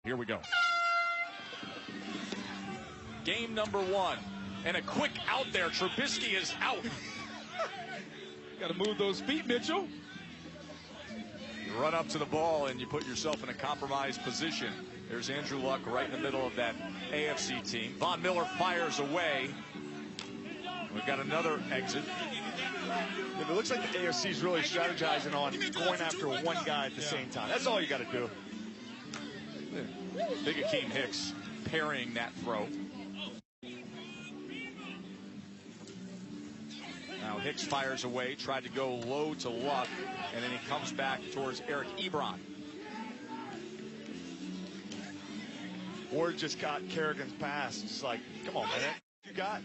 Here we go. Game number one. And a quick out there. Trubisky is out. Got to move those feet, Mitchell. You run up to the ball and you put yourself in a compromised position. There's Andrew Luck right in the middle of that AFC team. Von Miller fires away. We've got another exit. It looks like the AFC is really strategizing on going after one guy at the same time. That's all you got to do. Big Akeem Hicks parrying that throw. Now Hicks fires away, tried to go low to Luck, and then he comes back towards Eric Ebron. Ward just got Kerrigan's pass. Just like, come on, man. You got.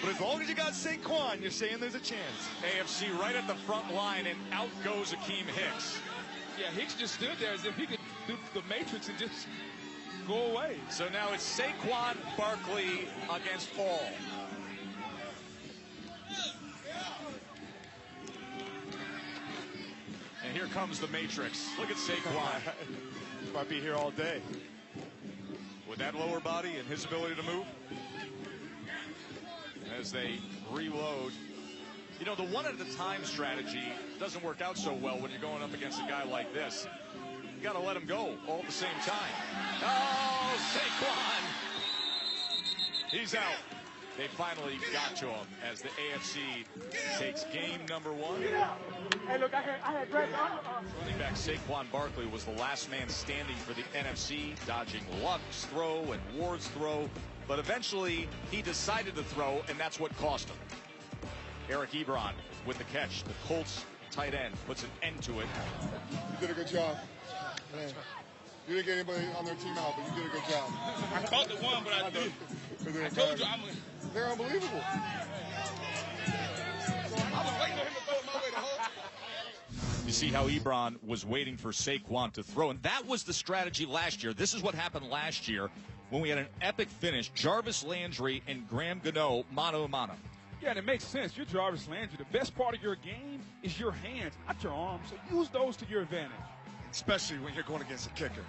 But as long as you got Saquon, you're saying there's a chance. AFC right at the front line, and out goes Akeem Hicks. Yeah, Hicks just stood there as if he could do the Matrix and just go away. So now it's Saquon Barkley against all. And here comes the Matrix. Look at Saquon. Might be here all day. With that lower body and his ability to move. As they reload. You know, the one-at-a-time strategy doesn't work out so well when you're going up against a guy like this. You got to let him go all at the same time. Oh, Saquon! He's out. They finally got to him as the AFC takes game number one. Hey, look, I had Brett on. Running back Saquon Barkley was the last man standing for the NFC, dodging Luck's throw and Ward's throw. But eventually, he decided to throw, and that's what cost him. Eric Ebron with the catch. The Colts tight end puts an end to it. You did a good job. Man. You didn't get anybody on their team out, but you did a good job. I caught the one, but I told you they're unbelievable. I was waiting for him to throw it my way the whole time. You see how Ebron was waiting for Saquon to throw, and that was the strategy last year. This is what happened last year when we had an epic finish. Jarvis Landry and Graham Gano, mano a mano. Yeah, and it makes sense. You're Jarvis Landry. The best part of your game is your hands, not your arms. So use those to your advantage. Especially when you're going against a kicker.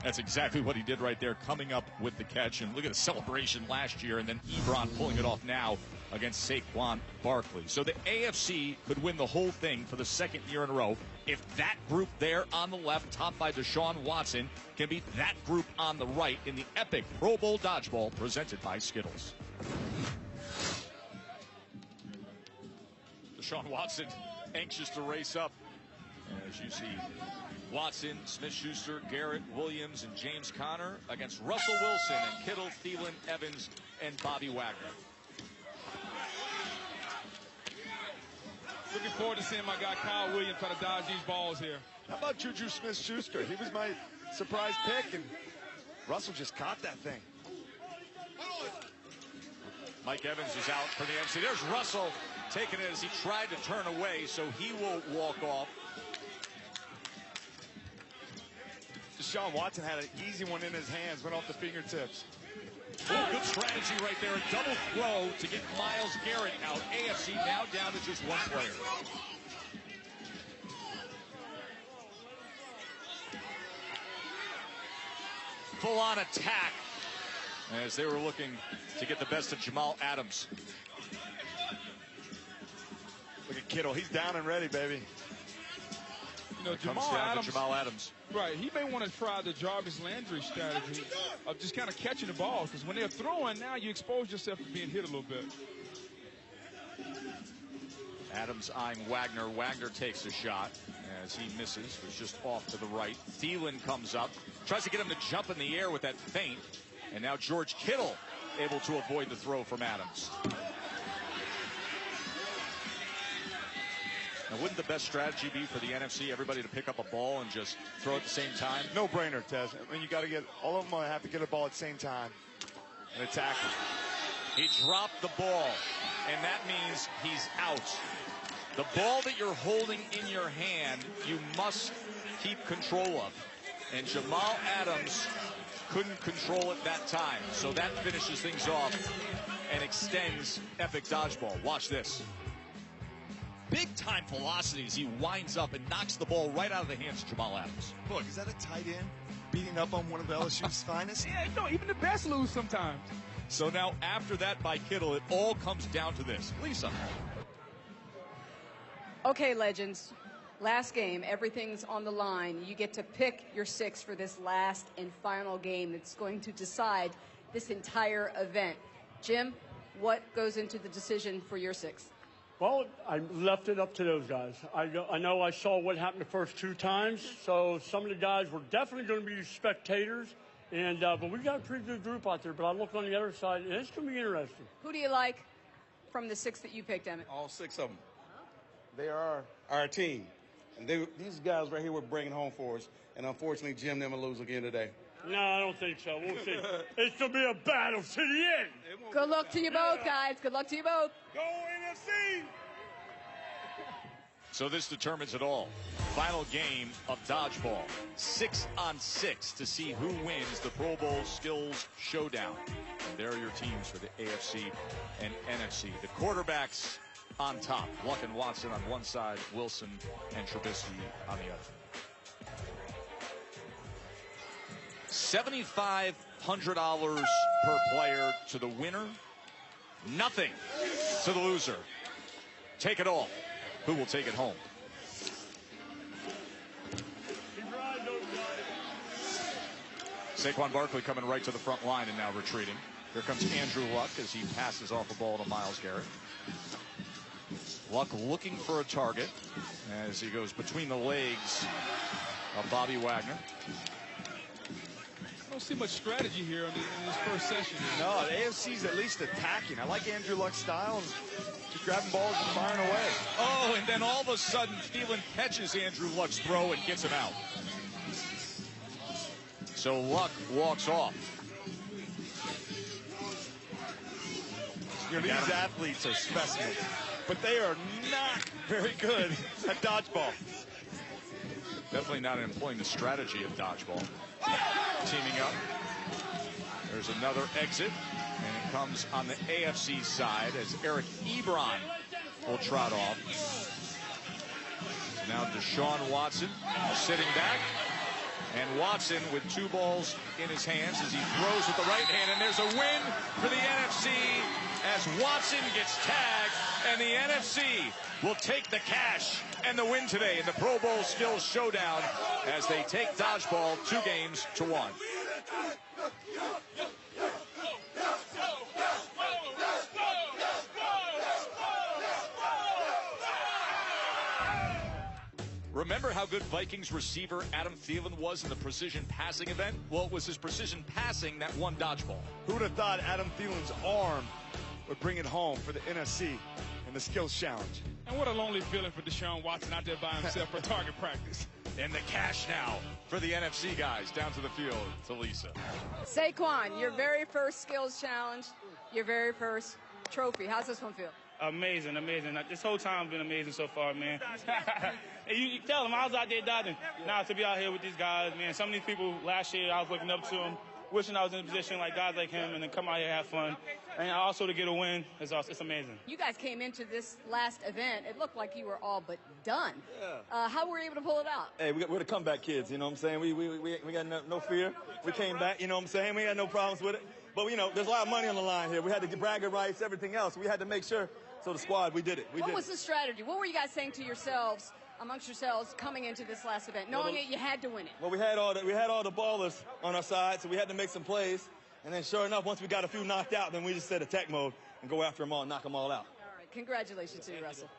That's exactly what he did right there, coming up with the catch. And look at the celebration last year, and then Ebron pulling it off now against Saquon Barkley. So the AFC could win the whole thing for the second year in a row if that group there on the left, topped by Deshaun Watson, can beat that group on the right in the epic Pro Bowl Dodgeball presented by Skittles. Deshaun Watson anxious to race up. As you see, Watson, Smith-Schuster, Garrett, Williams, and James Conner against Russell Wilson and Kittle, Thielen, Evans, and Bobby Wagner. Looking forward to seeing my guy Kyle Williams try to dodge these balls here. How about Juju Smith-Schuster? He was my surprise pick, and Russell just caught that thing. Mike Evans is out for the NFC. There's Russell taking it as he tried to turn away, so he will walk off. Deshaun Watson had an easy one in his hands, went off the fingertips. Oh, good strategy right there. A double throw to get Myles Garrett out. AFC now down to just one player. Full-on attack as they were looking to get the best of Jamal Adams. Look at Kittle. He's down and ready, baby. You know, Jamal Adams. Right, he may want to try the Jarvis Landry strategy of just kind of catching the ball, because when they're throwing, now you expose yourself to being hit a little bit. Adams eyeing Wagner. Wagner takes a shot as he misses. Was just off to the right. Thielen comes up, tries to get him to jump in the air with that feint, and now George Kittle able to avoid the throw from Adams. Now, wouldn't the best strategy be for the NFC, everybody to pick up a ball and just throw at the same time? No brainer, Tez. I mean, you got to get, all of them have to get a ball at the same time and attack it. He dropped the ball, and that means he's out. The ball that you're holding in your hand, you must keep control of. And Jamal Adams couldn't control it that time. So that finishes things off and extends epic dodgeball. Watch this. big-time velocity as he winds up and knocks the ball right out of the hands of Jamal Adams. Look, is that a tight end beating up on one of LSU's finest? Yeah, no, even the best lose sometimes. So now after that by Kittle, it all comes down to this. Lisa. Okay, legends. Last game, everything's on the line. You get to pick your 6 for this last and final game that's going to decide this entire event. Jim, what goes into the decision for your 6? Well, I left it up to those guys. I know I saw what happened the first 2 times, so some of the guys were definitely going to be spectators, and but we got a pretty good group out there. But I look on the other side, and it's going to be interesting. Who do you like from the 6 that you picked, Emmett? All 6 of them. They are our team. And these guys right here were bringing home for us. And unfortunately, Jim, them will lose again today. No, I don't think so. We'll see. It's going to be a battle to the end. Good luck to you both, guys. Good luck to you both. Go NFC! So this determines it all. Final game of Dodgeball. 6-on-6 to see who wins the Pro Bowl Skills Showdown. And there are your teams for the AFC and NFC. The quarterbacks on top. Luck and Watson on one side, Wilson and Trubisky on the other. $7,500 per player to the winner. Nothing to the loser. Take it all. Who will take it home? Saquon Barkley coming right to the front line and now retreating. Here comes Andrew Luck as he passes off the ball to Myles Garrett. Luck looking for a target as he goes between the legs of Bobby Wagner. I don't see much strategy here in this first session. No, the AFC's at least attacking. I like Andrew Luck's style. Just grabbing balls and firing away. Oh, and then all of a sudden, Thielen catches Andrew Luck's throw and gets him out. So Luck walks off. You know, these athletes are specimens, but they are not very good at dodgeball. Definitely not employing the strategy of dodgeball. Teaming up. There's another exit, and it comes on the AFC side as Eric Ebron will trot off. So now Deshaun Watson sitting back, and Watson with 2 balls in his hands as he throws with the right hand, and there's a win for the NFC as Watson gets tagged, and the NFC will take the cash and the win today in the Pro Bowl Skills Showdown as they take dodgeball 2-1. Remember how good Vikings receiver Adam Thielen was in the precision passing event? Well, it was his precision passing that won dodgeball. Who would have thought Adam Thielen's arm would bring it home for the NFC in the Skills Challenge? And what a lonely feeling for Deshaun Watson out there by himself for target practice. And the cash now for the NFC guys down to the field to Lisa. Saquon, your very first skills challenge, your very first trophy. How's this one feel? Amazing, amazing. This whole time been amazing so far, man. you tell them I was out there dodging. Now to be out here with these guys, man. Some of these people last year I was looking up to them, wishing I was in a position like guys like him, and then come out here and have fun. And also to get a win, it's amazing. You guys came into this last event. It looked like you were all but done. Yeah. How were you able to pull it out? Hey, we're the comeback kids, you know what I'm saying? We got no fear. We came back, you know what I'm saying? We had no problems with it. But, you know, there's a lot of money on the line here. We had to get bragging rights, everything else. We had to make sure. So the squad, we did it. What was the strategy? What were you guys saying to yourselves, amongst yourselves, coming into this last event, knowing that you had to win it? Well, we had all the ballers on our side, so we had to make some plays. And then sure enough, once we got a few knocked out, then we just said attack mode and go after them all, knock them all out. All right. Congratulations to you, Russell.